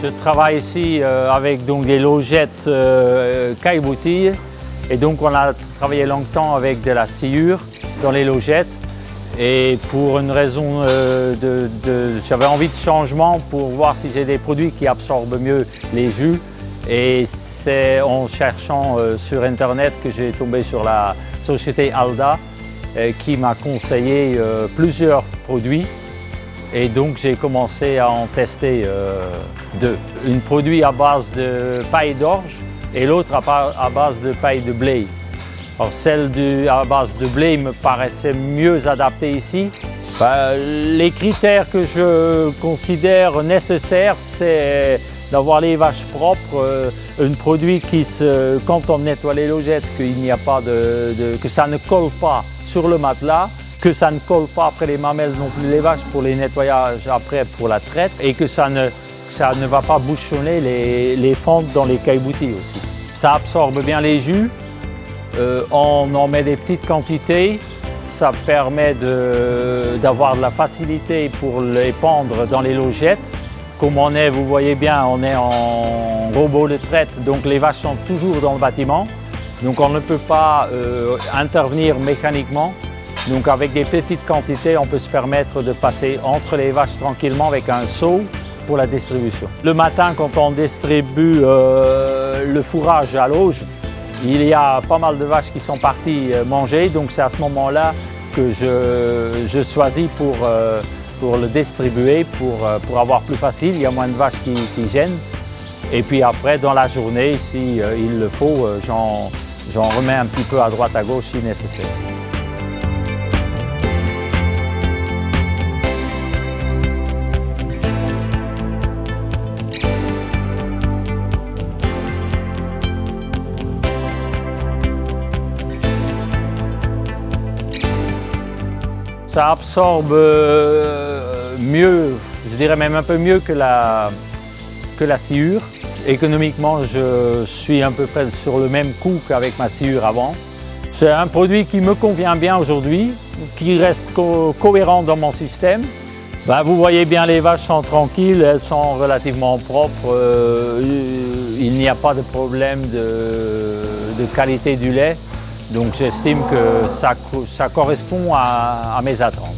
Je travaille ici avec donc, des logettes cailleboutille et donc on a travaillé longtemps avec de la sciure dans les logettes et pour une raison j'avais envie de changement pour voir si j'ai des produits qui absorbent mieux les jus et c'est en cherchant sur internet que j'ai tombé sur la société Alda qui m'a conseillé plusieurs produits. Et donc j'ai commencé à en tester deux. Un produit à base de paille d'orge et l'autre à base de paille de blé. Alors celle à base de blé me paraissait mieux adaptée ici. Les critères que je considère nécessaires, c'est d'avoir les vaches propres, un produit qui quand on nettoie les logettes, qu'il n'y a pas que ça ne colle pas sur le matelas, que ça ne colle pas après les mamelles non plus les vaches pour les nettoyages après pour la traite et que ça ne va pas bouchonner les fentes dans les cailleboutils aussi. Ça absorbe bien les jus, on en met des petites quantités, ça permet d'avoir de la facilité pour les pendre dans les logettes. Comme on est, vous voyez bien, on est en robot de traite, donc les vaches sont toujours dans le bâtiment, donc on ne peut pas intervenir mécaniquement. Donc avec des petites quantités, on peut se permettre de passer entre les vaches tranquillement avec un seau pour la distribution. Le matin, quand on distribue le fourrage à l'auge, il y a pas mal de vaches qui sont parties manger, donc c'est à ce moment-là que je choisis pour le distribuer, pour avoir plus facile, il y a moins de vaches qui gênent. Et puis après, dans la journée, si il le faut, j'en remets un petit peu à droite à gauche si nécessaire. Ça absorbe mieux, je dirais même un peu mieux que la sciure. Économiquement, je suis à peu près sur le même coût qu'avec ma sciure avant. C'est un produit qui me convient bien aujourd'hui, qui reste cohérent dans mon système. Vous voyez bien, les vaches sont tranquilles, elles sont relativement propres. Il n'y a pas de problème de qualité du lait. Donc j'estime que ça correspond à mes attentes.